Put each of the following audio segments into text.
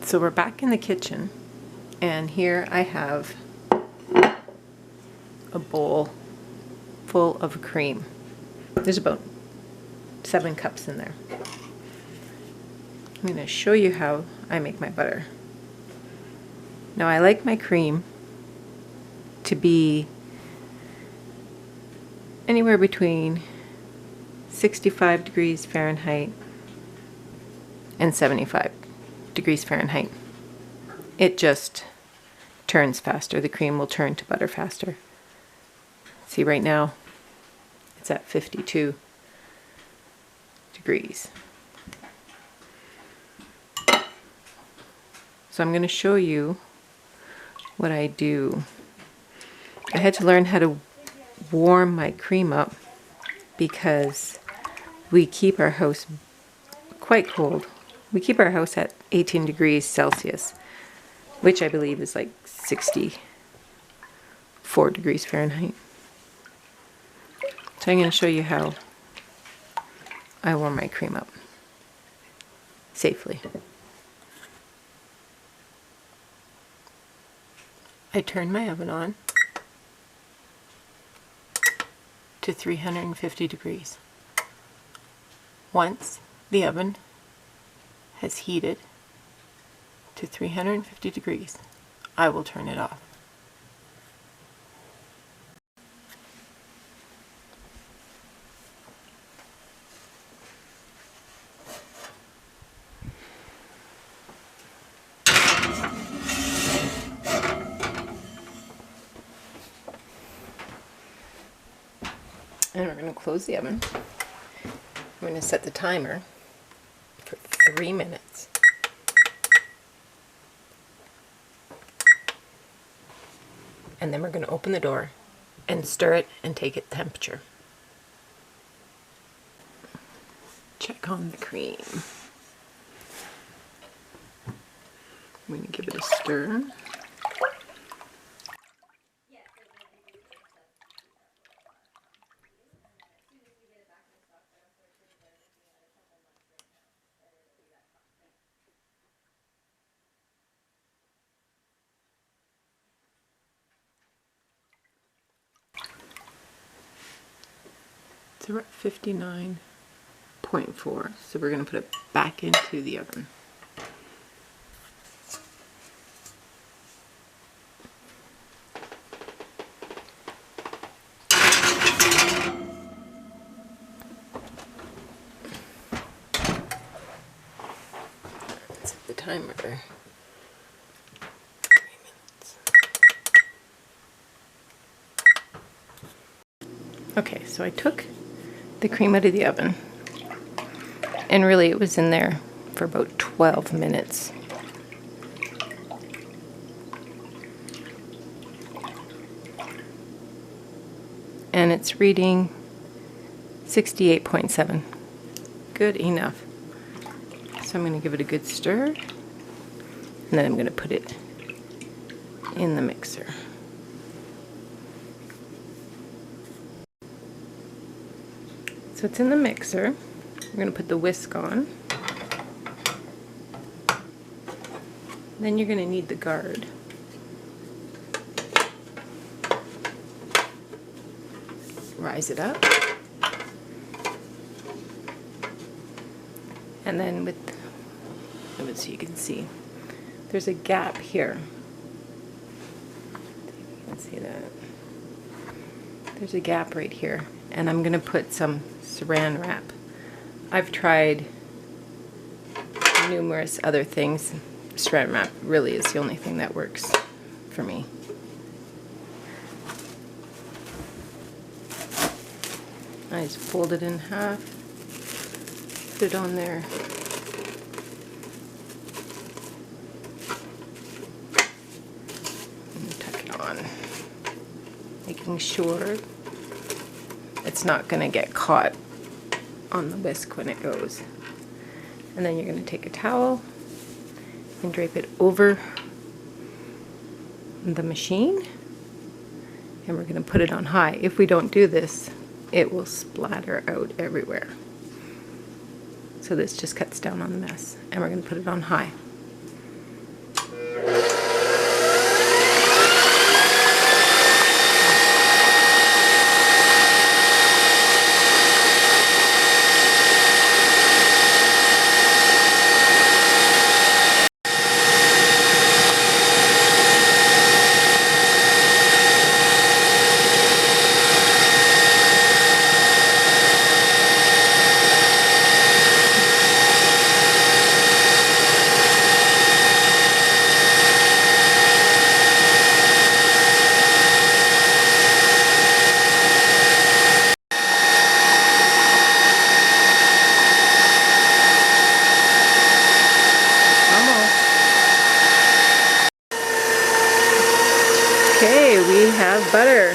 So we're back in the kitchen, and here I have a bowl full of cream. There's about 7 cups in there. I'm going to show you how I make my butter. Now I like my cream to be anywhere between 65 degrees Fahrenheit and 75 degrees Fahrenheit. It just turns faster. The cream will turn to butter faster. See, right now it's at 52 degrees. So I'm going to show you what I do. I had to learn how to warm my cream up because we keep our house quite cold. We keep our house at 18 degrees Celsius, which I believe is like 64 degrees Fahrenheit. So I'm going to show you how I warm my cream up safely. I turn my oven on to 350 degrees. Once the oven has heated to 350 degrees, I will turn it off. And we're going to close the oven. I'm going to set the timer for 3 minutes. And then we're going to open the door and stir it and take it temperature. Check on the cream. I'm going to give it a stir. So we're at 59.4, so we're going to put it back into the oven. Set the timer. 3 minutes. Okay, so I took the cream out of the oven, and really it was in there for about 12 minutes. And it's reading 68.7. Good enough. So I'm going to give it a good stir, and then I'm going to put it in the mixer. So it's in the mixer. We're going to put the whisk on. Then you're going to need the guard. Rise it up. And then with, so you can see, there's a gap here. You can see that. There's a gap right here. And I'm going to put some saran wrap. I've tried numerous other things. Saran wrap really is the only thing that works for me. I just fold it in half, put it on there. And tuck it on, making sure it's not going to get caught on the whisk when it goes. And then you're going to take a towel and drape it over the machine, and we're going to put it on high. If we don't do this, it will splatter out everywhere. So this just cuts down on the mess, and we're going to put it on high. butter.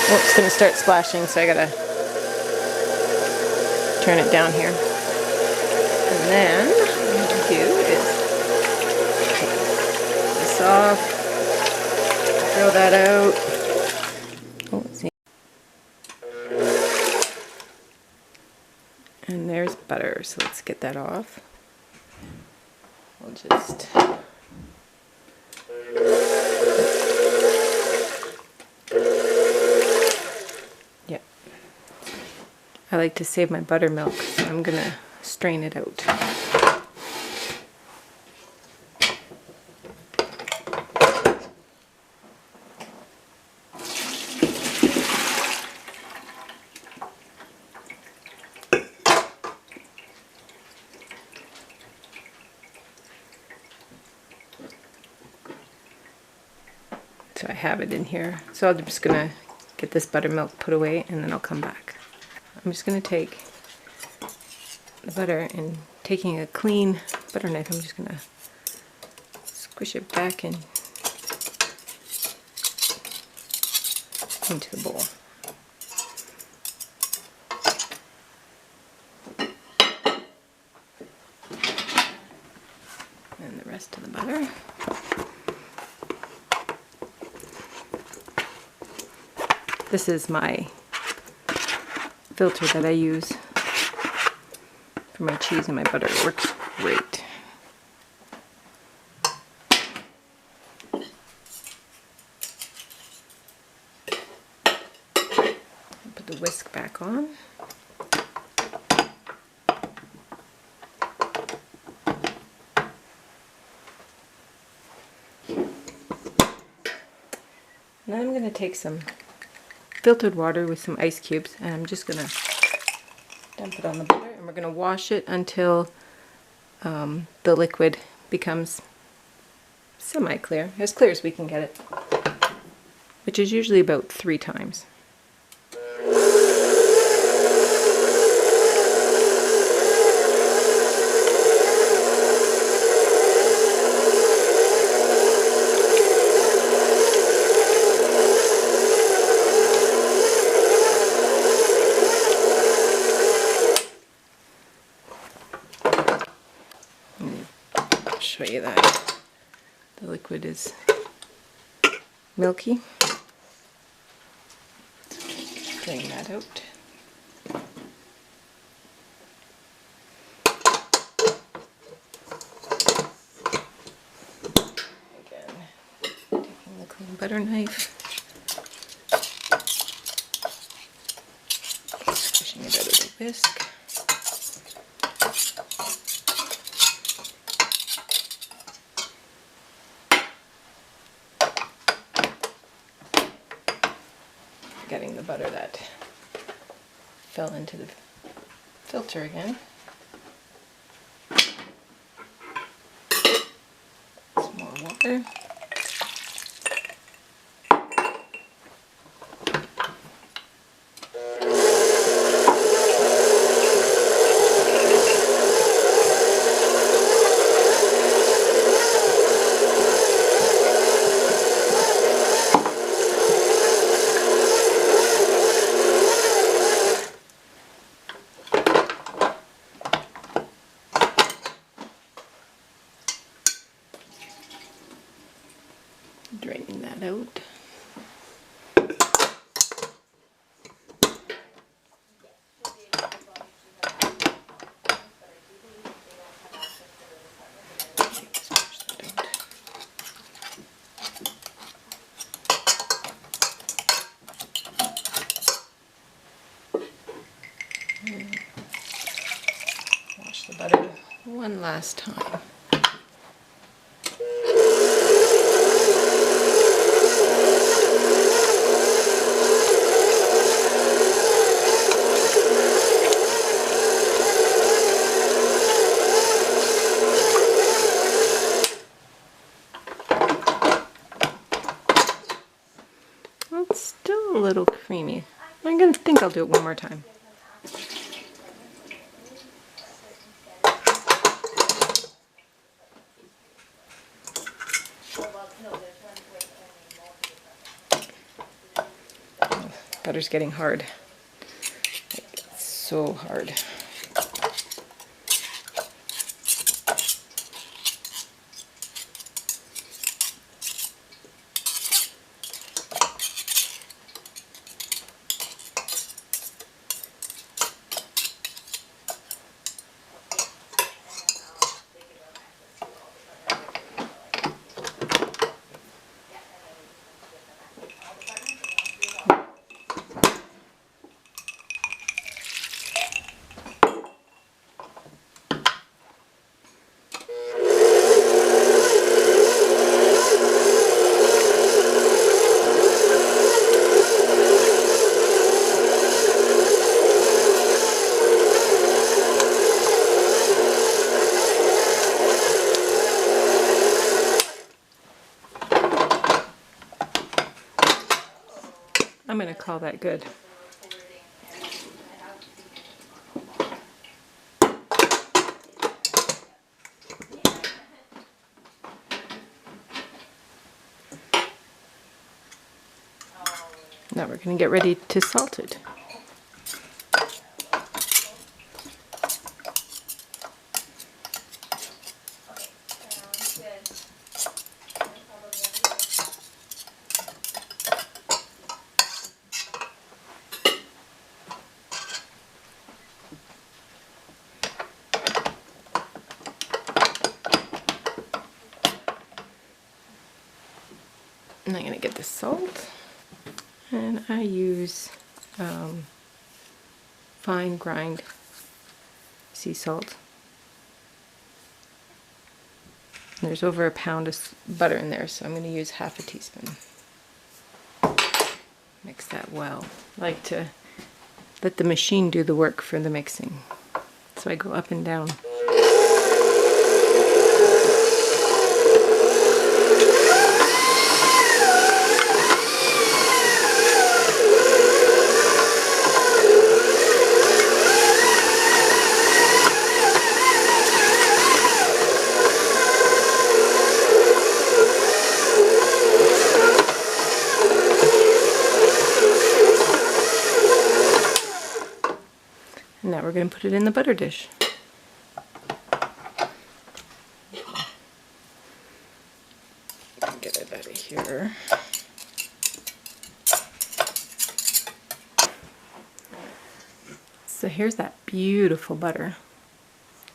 Oh, it's going to start splashing, so I gotta turn it down here. And then what I'm going to do is take this off, throw that out. Oh, let's see. And there's butter, so let's get that off. We'll just I like to save my buttermilk, so I'm gonna strain it out. So I have it in here. So I'm just gonna get this buttermilk put away and then I'll come back. I'm just gonna take the butter and taking a clean butter knife, I'm just gonna squish it back into the bowl. And the rest of the butter. This is my filter that I use for my cheese and my butter. It works great. Put the whisk back on. Now I'm going to take some filtered water with some ice cubes and I'm just going to dump it on the butter and we're going to wash it until the liquid becomes semi-clear, as clear as we can get it, which is usually about 3 times. Show you that the liquid is milky. Drain that out. Again, taking the clean butter knife, squishing it out of the whisk. Getting the butter that fell into the filter again. Some more water. Draining that out. Wash the butter one last time. It's still a little creamy. I'm gonna think I'll do it one more time. Butter's getting hard. It's so hard. I'm going to call that good. Now we're going to get ready to salt it. And I'm going to get the salt, and I use fine grind sea salt. And there's over a pound of butter in there, so I'm going to use half a teaspoon. Mix that well. I like to let the machine do the work for the mixing. So I go up and down. And now we're going to put it in the butter dish. Get it out of here. So here's that beautiful butter.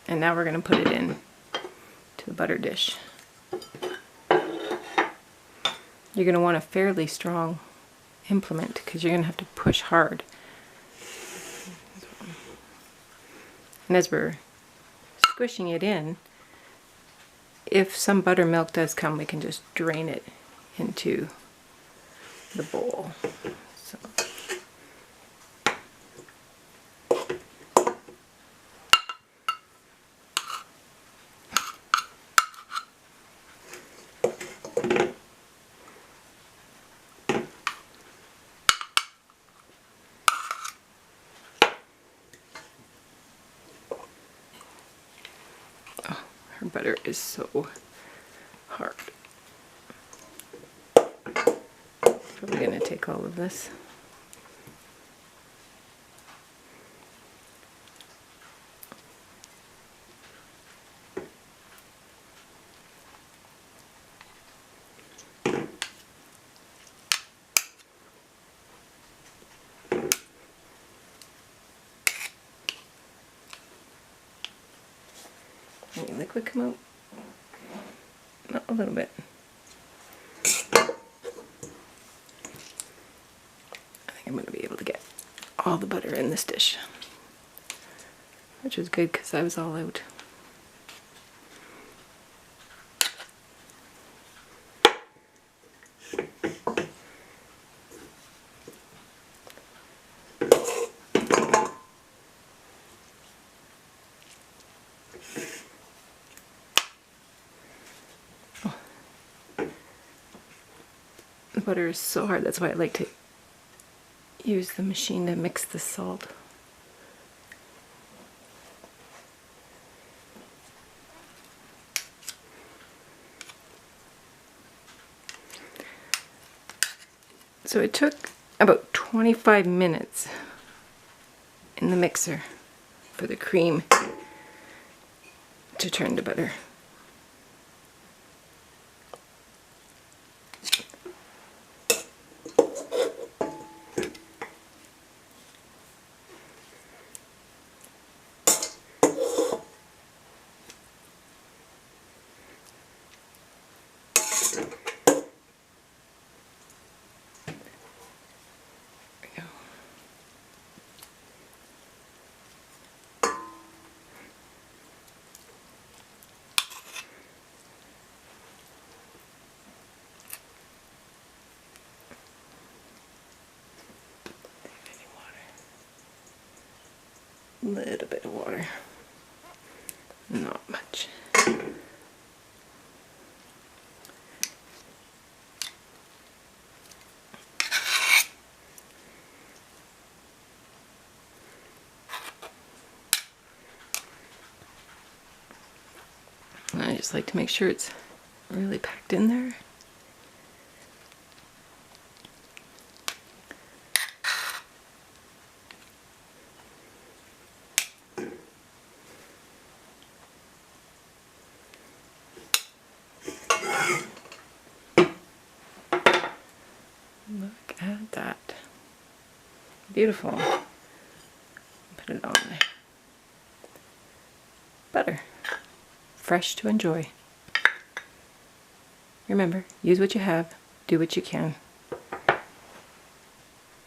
And now we're going to put it in to the butter dish. You're going to want a fairly strong implement because you're going to have to push hard. And as we're squishing it in, if some buttermilk does come, we can just drain it into the bowl. So. Her butter is so hard. Probably going to take all of this. Any liquid come out? Not a little bit. I think I'm going to be able to get all the butter in this dish, which is good because I was all out. The butter is so hard, that's why I like to use the machine to mix the salt. So it took about 25 minutes in the mixer for the cream to turn to butter. Little bit of water, not much. And I just like to make sure it's really packed in there. Look at that. Beautiful. Put it on there. Butter. Fresh to enjoy. Remember, use what you have, do what you can.